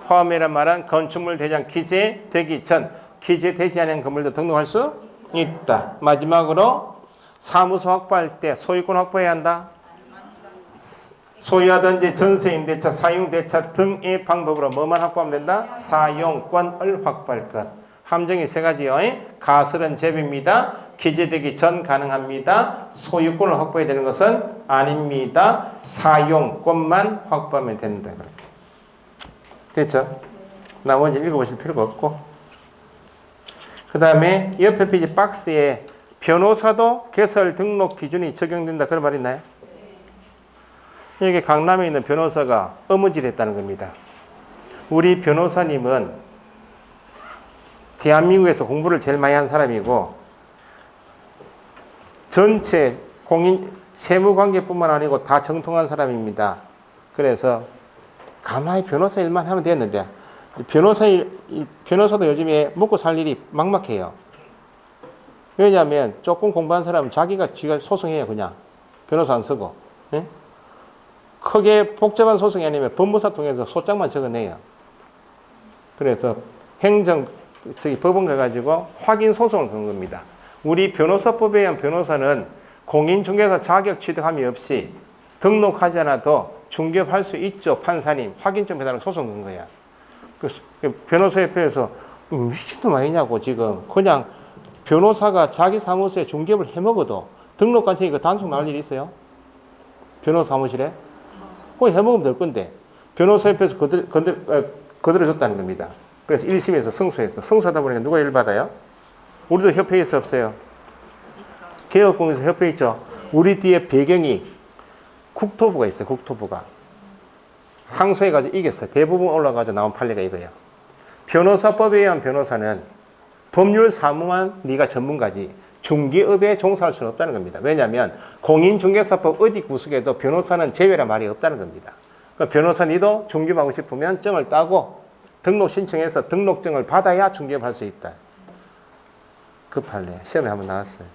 포함이란 말은 건축물 대장 기재되기 전, 기재되지 않은 건물도 등록할 수 있다. 마지막으로 사무소 확보할 때 소유권 확보해야 한다. 소유하든지 전세 임대차, 사용대차 등의 방법으로 뭐만 확보하면 된다? 사용권을 확보할 것. 함정이 세 가지요. 가설은 제외입니다. 기재되기 전 가능합니다. 소유권을 확보해야 되는 것은 아닙니다. 사용권만 확보하면 된다. 그렇게. 됐죠? 나머지 읽어보실 필요가 없고. 그 다음에 옆에 페이지 박스에 변호사도 개설 등록 기준이 적용된다. 그런 말 있나요? 여기 강남에 있는 변호사가 어무질 했다는 겁니다. 우리 변호사님은 대한민국에서 공부를 제일 많이 한 사람이고 전체 공인 세무관계뿐만 아니고 다 정통한 사람입니다. 그래서 가만히 변호사 일만 하면 되는데 변호사도 요즘에 먹고 살 일이 막막해요. 왜냐하면 조금 공부한 사람은 지가 소송해요. 그냥 변호사 안 쓰고. 예? 크게 복잡한 소송이 아니면 법무사 통해서 소장만 적어내요. 그래서 법원 가가지고 확인 소송을 건 겁니다. 우리 변호사법에 의한 변호사는 공인중개사 자격 취득함이 없이 등록하지 않아도 중개할 수 있죠. 판사님 확인 좀 해달라고 소송 건 거야. 변호사협회에서 미친놈 아니냐고 지금 그냥 변호사가 자기 사무소에 중개업을 해먹어도 등록한 책이 단속 나올 일이 있어요? 변호사 사무실에? 거기 해먹으면 될 건데 변호사협회에서 거들어줬다는 겁니다. 그래서 1심에서 승소했어. 승소하다 보니까 누가 일 받아요? 우리도 협회에 있어 없어요? 개혁공에서 협회 있죠? 우리 뒤에 배경이 국토부가 있어요. 국토부가. 항소해가지고 이겼어요. 대부분 올라가지고 나온 판례가 이거예요. 변호사법에 의한 변호사는 법률 사무만 네가 전문가지 중개업에 종사할 수는 없다는 겁니다. 왜냐하면 공인중개사법 어디 구석에도 변호사는 제외란 말이 없다는 겁니다. 그러니까 변호사 니도 중개하고 싶으면 증을 따고 등록 신청해서 등록증을 받아야 중개업할 수 있다. 그 판례 시험에 한번 나왔어요.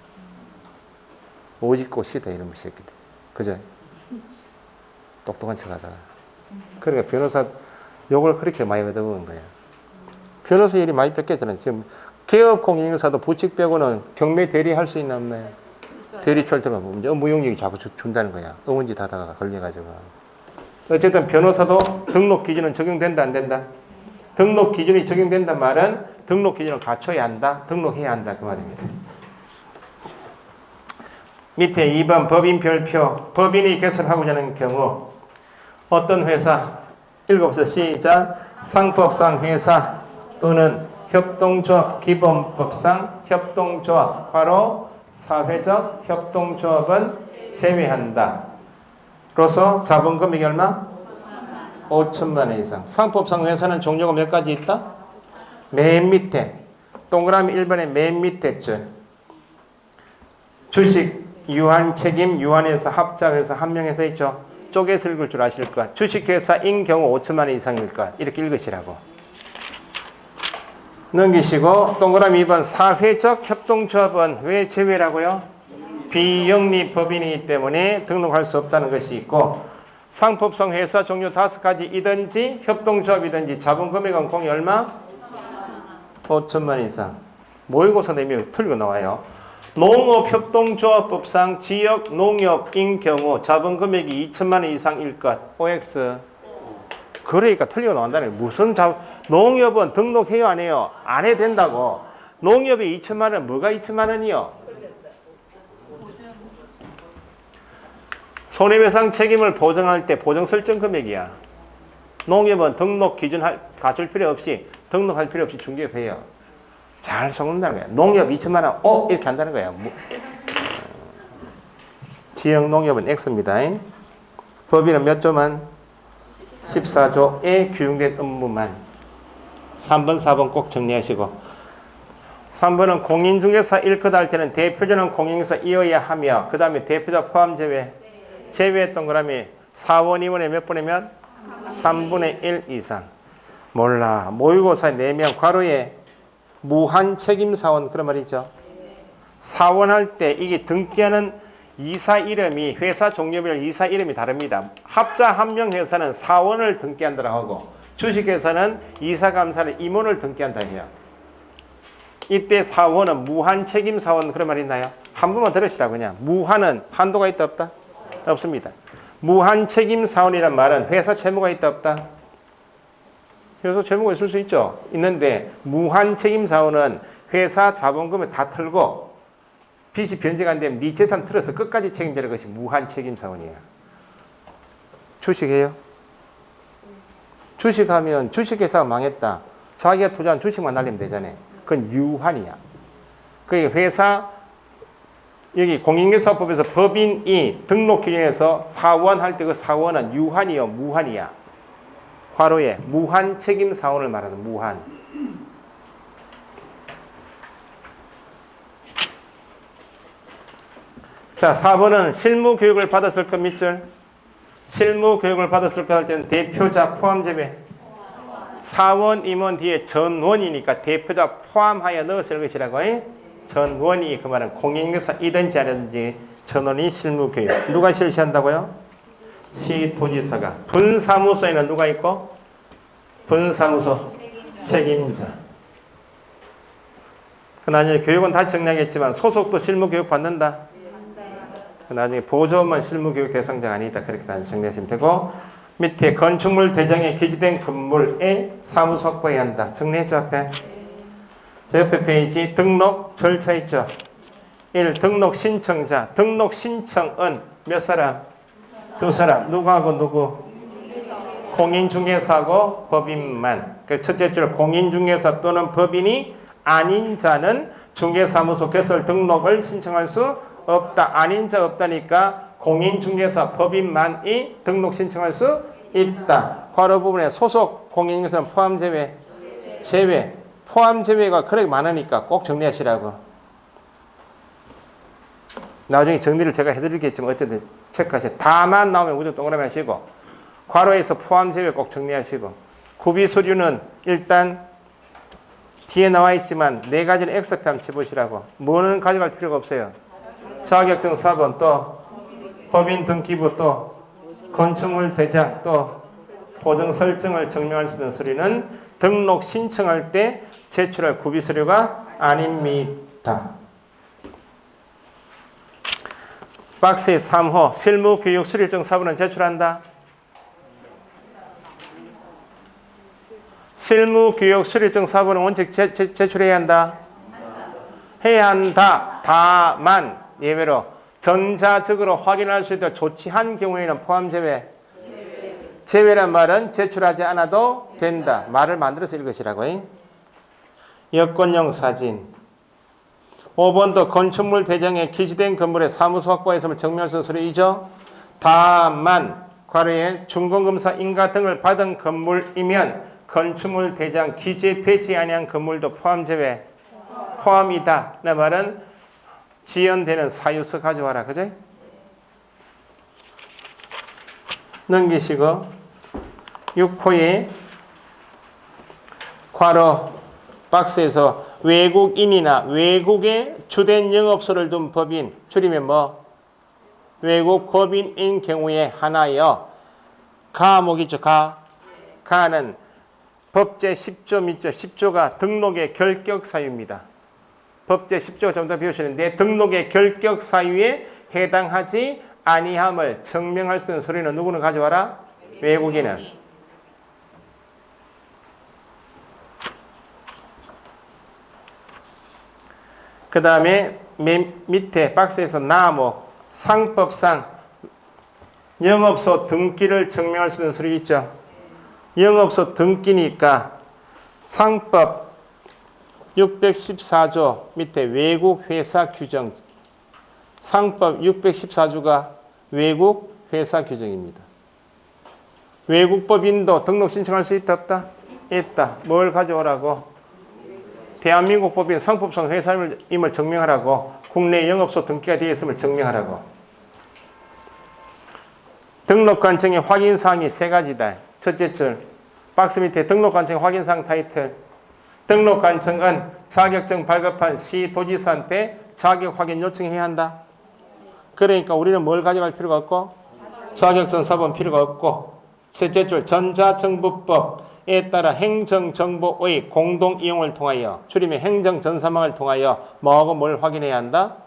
오직꽃이다 이런 새끼들. 그죠? 똑똑한 척하다가. 그러니까 변호사 욕을 그렇게 많이 얻어먹은 거야. 변호사 일이 많이 뺏겼잖아요. 지금 개업공인중개사도 부칙 빼고는 경매 대리할 수 있나 없나요? 대리 철퇴가 문제. 무용력이 자꾸 준다는 거야. 어문짓 하다가 걸려가지고. 어쨌든 변호사도 등록 기준은 적용된다 안 된다? 등록 기준이 적용된단 말은 등록 기준을 갖춰야 한다. 등록해야 한다. 그 말입니다. 밑에 2번 법인 별표. 법인이 개설하고자 하는 경우 어떤 회사 읽어보세요. 시작. 상법상 회사 또는 협동조합 기본법상 협동조합 괄호 사회적 협동조합은 제외한다. 로서 자본금액이 얼마? 5천만 원 이상. 상법상 회사는 종류가 몇 가지 있다? 맨 밑에 동그라미 1번의 맨 밑에 줄 주식 유한 책임 유한회사 합자회사 한명회사 있죠. 쪼개서 읽을 줄 아실 것. 주식회사인 경우 5천만 원 이상일 것. 이렇게 읽으시라고. 넘기시고 동그라미 2번 사회적 협동조합은 왜 제외라고요? 비영리법인이기 때문에 등록할 수 없다는 것이 있고 상법상 회사 종류 5가지이든지 협동조합이든지 자본금액은 공이 얼마? 5천만 원 이상. 모의고사 내면 틀리고 나와요. 농업협동조합법상 지역농협인 경우 자본금액이 2천만 원 이상일 것. OX. 그러니까 틀리고 나온다는 거예요. 무슨 농협은 등록해요 안 해요? 안 해도 된다고. 농협에 2천만 원 뭐가 2천만 원이요? 손해배상 책임을 보정할 때 보정 설정 금액이야. 농협은 등록 기준 갖출 필요 없이 등록할 필요 없이 중개해요. 잘 속는다는 거야. 농협 2천만 원, 이렇게 한다는 거야. 지역 농협은 X입니다. 법인은 몇 조만? 14조에 규정된 업무만. 3번, 4번 꼭 정리하시고. 3번은 공인중개사 일컷 할 때는 대표자는 공인중개사이어야 하며 그 다음에 대표자 포함 제외. 제외했던 거라면 4원, 2원에 몇 분이면? 3분의 1 이상. 몰라. 모의고사 4명 괄호에 무한책임사원 그런 말 있죠. 사원 할 때 이게 등기하는 이사 이름이 회사 종류별 이사 이름이 다릅니다. 합자 한 명 회사는 사원을 등기한다고 하고 주식회사는 이사감사를 임원을 등기한다 해요. 이때 사원은 무한책임사원 그런 말 있나요? 한 번만 들으시라 그냥. 무한은 한도가 있다 없다? 없습니다. 무한책임사원이란 말은 회사 채무가 있다 없다? 회사 채무가 있을 수 있죠. 있는데 무한책임사원은 회사 자본금을 다 털고 빚이 변제가 안 되면 네 재산 틀어서 끝까지 책임지는 것이 무한책임사원이에요. 주식해요? 주식하면 주식회사가 망했다. 자기가 투자한 주식만 날리면 되잖아요. 그건 유한이야. 그게 회사 여기 공인중개사법에서 법인이 등록 기준에서 사원 할 때 그 사원은 유한이요, 무한이야. 괄호에 무한 책임 사원을 말하는 무한. 자, 4번은 실무 교육을 받았을 것 밑줄. 실무 교육을 받았을 것 할 때는 대표자 포함 제외. 사원, 임원 뒤에 전원이니까 대표자 포함하여 넣었을 것이라고. 전원이 그 말은 공인중개사이든지 아니든지 전원이 실무 교육. 누가 실시한다고요? 시도지사가. 분사무소에는 누가 있고? 분사무소 책임자. 그 나중에 교육은 다시 정리하겠지만 소속도 실무 교육 받는다. 그 나중에 보조만 실무 교육 대상자가 아니다. 그렇게 나중에 정리하시면 되고, 밑에 건축물 대장에 기재된 건물에 사무소 확보해야 한다. 정리했죠 앞에? 저 옆에 페이지 등록 절차 있죠. 1. 등록 신청자. 등록 신청은 몇 사람? 2사람. 누구하고 누구? 공인중개사하고 법인만. 그 첫째 줄 공인중개사 또는 법인이 아닌 자는 중개사무소 개설 등록을 신청할 수 없다. 아닌 자 없다니까 공인중개사 법인만이 등록 신청할 수 있다. 괄호 부분에 소속 공인중개사 포함 제외. 제외. 포함 제외가 그렇게 많으니까 꼭 정리하시라고. 나중에 정리를 제가 해드리겠지만 어쨌든 체크하세요. 다만 나오면 무조건 동그라미 하시고, 괄호에서 포함 제외 꼭 정리하시고, 구비 서류는 일단 뒤에 나와 있지만 네 가지는 X표 한번 쳐보시라고. 뭐는 가져갈 필요가 없어요. 자격증 4번, 또 법인 등기부, 또 건축물 대장, 또 보증 설정을 증명할 수 있는 서류는 등록 신청할 때 제출할 구비 서류가 아닙니다. 박스에 3호 실무 교육 수료증 4번은 제출한다. 실무 교육 수료증 4번은 원칙 제출해야 한다. 해야 한다. 다만 예외로 전자적으로 확인할 수 있도록 조치한 경우에는 포함 제외. 제외란 말은 제출하지 않아도 된다. 말을 만들어서 읽으시라고. 여권용 사진. 5번도 건축물 대장에 기재된 건물의 사무소 확보했음을 증명할 수 있는 서류이죠. 다만 괄호에 준공검사 인가 등을 받은 건물이면 건축물 대장 기재되지 아니한 건물도 포함 제외. 포함이다. 그 말은 지연되는 사유서 가져와라. 그죠? 넘기시고 6호에 괄호 박스에서 외국인이나 외국에 주된 영업소를 둔 법인, 줄이면 뭐? 외국 법인인 경우에 하나여 가목이죠. 가는 법제 10조 밑죠. 10조가 등록의 결격 사유입니다. 법제 10조가 좀 더 비우시는데 등록의 결격 사유에 해당하지 아니함을 증명할 수 있는 서류는 누구는 가져와라? 외국인은. 그 다음에 맨 밑에 박스에서 나목 상법상 영업소 등기를 증명할 수 있는 서류 있죠. 영업소 등기니까 상법 614조 밑에 외국 회사 규정, 상법 614조가 외국 회사 규정입니다. 외국 법인도 등록 신청할 수 있다 없다? 있다. 뭘 가져오라고? 대한민국 법인 상법상 회사임을 증명하라고. 국내 영업소 등기가 되어 있음을 증명하라고. 등록관청의 확인사항이 세 가지다. 첫째 줄 박스 밑에 등록관청 확인사항 타이틀. 등록관청은 자격증 발급한 시도지사한테 자격 확인 요청해야 한다. 그러니까 우리는 뭘 가져갈 필요가 없고 자격증 4번 필요가 없고, 셋째 줄 전자정부법에 따라 행정정보의 공동이용을 통하여, 줄이면 행정전산망을 통하여 뭐하고 뭘 확인해야 한다?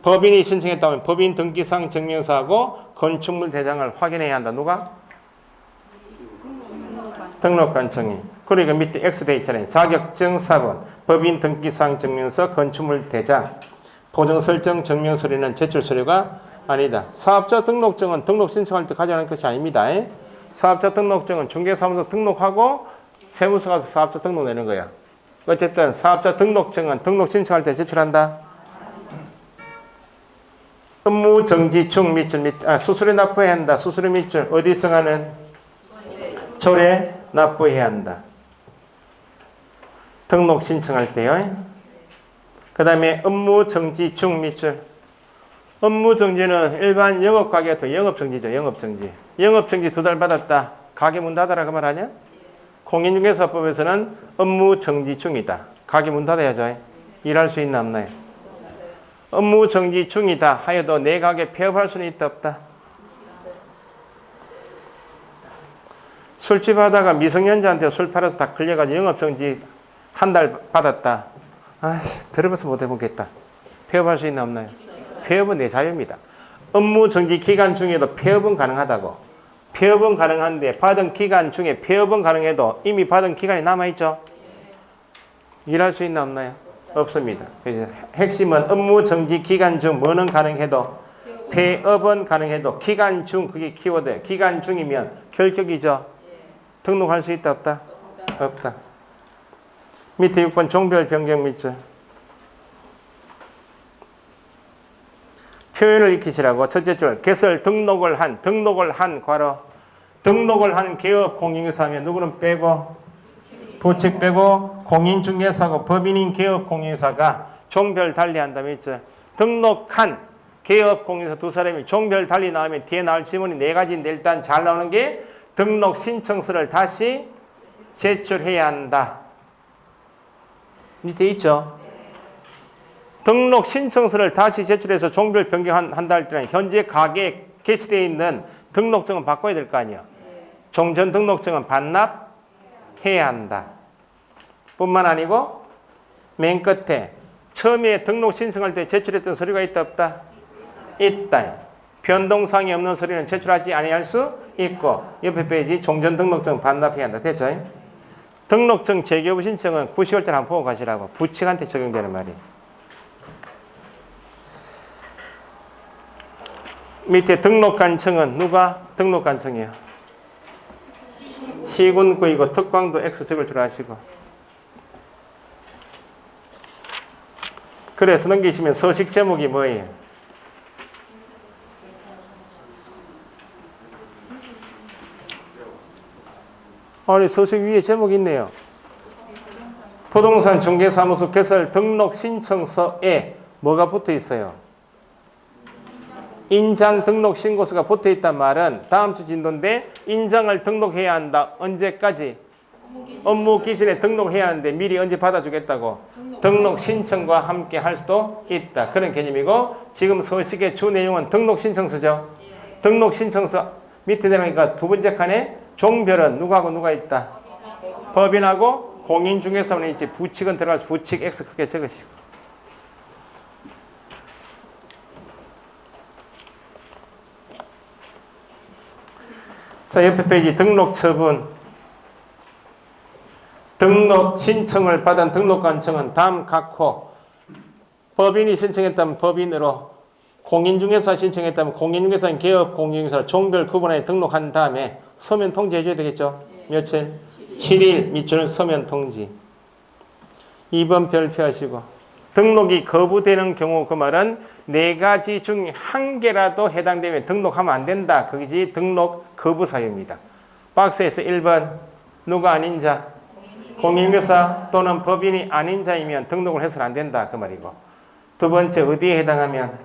법인이 신청했다면 법인 등기상 증명서하고 건축물 대장을 확인해야 한다. 누가? 등록관청이. 그러니까 밑에 X 돼 있잖아요. 자격증 4번, 법인 등기상 증명서, 건축물 대장, 보증 설정 증명 서류는 제출 서류가 아니다. 사업자 등록증은 등록 신청할 때 가져가는 것이 아닙니다. 사업자 등록증은 중개사무소 등록하고 세무서 가서 사업자 등록 내는 거야. 어쨌든 사업자 등록증은 등록 신청할 때 제출한다. 업무 정지 중 밑줄 수수료 납부해야 한다. 수수료 밑줄 어디 정하는? 조례 납부해야 한다. 등록 신청할 때요. 그 다음에 업무 정지 중 밑줄. 업무 정지는 일반 영업 가게도 영업 정지죠. 영업 정지. 영업 정지 2달 받았다. 가게 문 닫아라 그 말 아니야? 공인중개사법에서는 업무 정지 중이다. 가게 문 닫아야죠. 일할 수 있나 없나요? 업무 정지 중이다 하여도 내 가게 폐업할 수는 있다 없다? 술집 하다가 미성년자한테 술 팔아서 다 걸려가지고 영업정지 1달 받았다. 들어봐서 못 해보겠다. 폐업할 수 있나 없나요? 폐업은 내 자유입니다. 업무 정지 기간 중에도 폐업은 가능하다고. 폐업은 가능한데 받은 기간 중에 폐업은 가능해도 이미 받은 기간이 남아있죠? 일할 수 있나 없나요? 없습니다. 그래서 핵심은 업무 정지 기간 중 뭐는 가능해도 폐업은 가능해도 기간 중 그게 키워드예요. 기간 중이면 결격이죠. 등록할 수 있다 없다? 없다. 밑에 6번 종별 변경 밑줄. 표현을 익히시라고. 첫째 줄 개설 등록을 한 괄호 등록을 한 개업 공인중개사 하면 누구는 빼고 부칙 빼고 공인중개사고 법인인 개업 공인중개사가 종별 달리 한다면 있죠. 등록한 개업 공인중개사 2사람이 종별 달리 나오면 뒤에 나올 지문이 4가지인데 일단 잘 나오는 게 등록 신청서를 다시 제출해야 한다. 밑에 있죠. 등록 신청서를 다시 제출해서 종별 변경한다 할 때는 현재 가게에 게시되어 있는 등록증은 바꿔야 될 거 아니에요. 종전 등록증은 반납해야 한다. 뿐만 아니고 맨 끝에 처음에 등록 신청할 때 제출했던 서류가 있다 없다? 있다. 변동사항이 없는 서류는 제출하지 아니할 수 있고 옆에 페이지 종전 등록증 반납해야 한다. 됐죠? 등록증 재개부 신청은 9, 10월 때 한번 보고 가시라고. 부칙한테 적용되는 말이에요. 밑에 등록한 층은 누가 등록한 층이에요? 시군구이고 특광도 X 적을 줄 아시고. 그래서 넘기시면 서식 제목이 뭐예요? 아니 서식 위에 제목이 있네요. 부동산 중개사무소 개설 등록 신청서에 뭐가 붙어 있어요? 인장 등록 신고서가 붙어 있단 말은 다음 주 진도인데 인장을 등록해야 한다. 언제까지? 업무 기준에 등록을 해야 하는데 미리 언제 받아주겠다고? 등록 신청과 함께 할 수도 있다. 그런 개념이고 지금 서식의 주 내용은 등록 신청서죠. 등록 신청서 밑에 되니까 두 번째 칸에 종별은 누구하고 누가 있다? 법인하고 공인중개사는 있지. 부칙은 들어가서 부칙 X 크게 적으시고. 자, 옆에 페이지 등록 처분. 등록 신청을 받은 등록관청은 다음 각호. 법인이 신청했다면 법인으로, 공인중개사 신청했다면 공인중개사인 개업 공인중개사 종별 구분에 등록한 다음에 서면 통지해 줘야 되겠죠? 며칠? 7일 밑줄 서면 통지. 2번 별표하시고. 등록이 거부되는 경우 그 말은 4가지 중 1개라도 해당되면 등록하면 안 된다. 그것이 등록 거부 사유입니다. 박스에서 1번 누가 아닌 자? 공인중개사 또는 법인이 아닌 자이면 등록을 해서는 안 된다. 그 말이고. 두 번째 어디에 해당하면?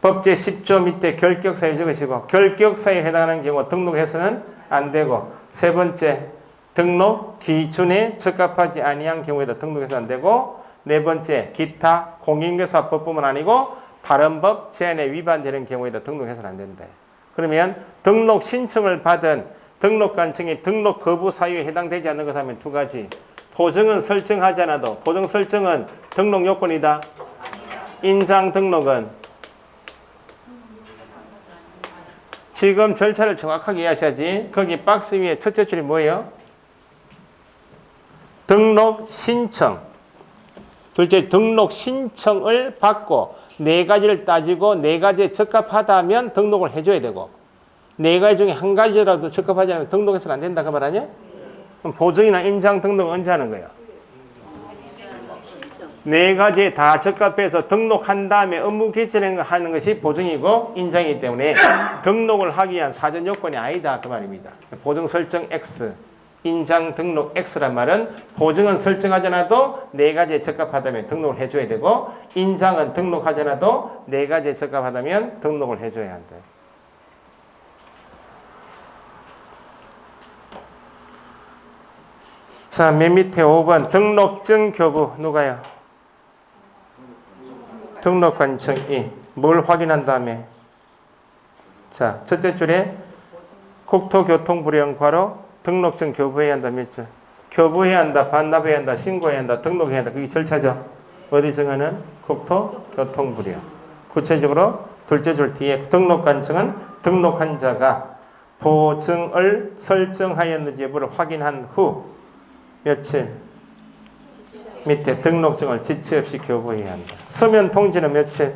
법제 10조 밑에 결격사유 적으시고 결격사유에 해당하는 경우 등록해서는 안 되고 세 번째 등록 기준에 적합하지 아니한 경우에도 등록해서 안 되고 네 번째 기타 공인중개사법뿐만 아니고 다른 법 제한에 위반되는 경우에도 등록해서는 안 된다. 그러면 등록 신청을 받은 등록관청이 등록 거부 사유에 해당되지 않는 것 하면 두 가지. 보증은 설정하지 않아도 보증 설정은 등록 요건이다. 인장 등록은 지금 절차를 정확하게 이해하셔야지. 거기 박스 위에 첫째 줄이 뭐예요? 등록 신청. 둘째 등록 신청을 받고 4가지를 따지고 4가지에 적합하다면 등록을 해줘야 되고 4가지 중에 1가지라도 적합하지 않으면 등록해서는 안 된다 그 말 아니야? 그럼 보증이나 인장 등록은 언제 하는 거예요? 네 가지 다 적합해서 등록한 다음에 업무 개시하는 것이 보증이고 인장이기 때문에 등록을 하기 위한 사전 요건이 아니다 그 말입니다. 보증 설정 X, 인장 등록 X란 말은 보증은 설정하지 않아도 네 가지에 적합하다면 등록을 해줘야 되고 인장은 등록하지 않아도 네 가지에 적합하다면 등록을 해줘야 한다. 자, 맨 밑에 5번 등록증 교부 누가요? 등록관청이 뭘 확인한 다음에 자, 첫째 줄에 국토교통부령과로 등록증 교부해야 한다 몇 줄? 교부해야 한다, 반납해야 한다, 신고해야 한다, 등록해야 한다. 그게 절차죠. 어디 정하는? 국토교통부령. 구체적으로 둘째 줄 뒤에 등록관청은 등록한 자가 보증을 설정하였는지 여부를 확인한 후 며칠? 밑에 등록증을 지체 없이 교부해야 한다. 서면 통지는 며칠?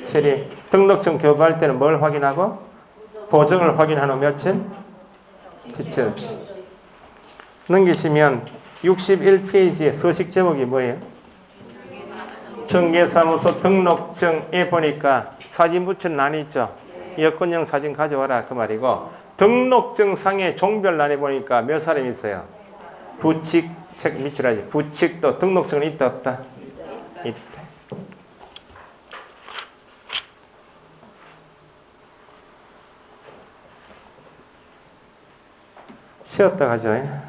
7일. 등록증 교부할 때는 뭘 확인하고? 보증을 확인한 후 며칠? 지체 없이. 넘기시면 61페이지의 서식 제목이 뭐예요? 중개사무소 등록증에 보니까 사진 붙여놓은 있죠? 여권형 사진 가져와라 그 말이고 등록증 상의 종별란에 보니까 몇 사람이 있어요? 부칙, 책 밑줄하지. 부칙도 등록증은 있다 없다? 있다. 쉬었다 가죠.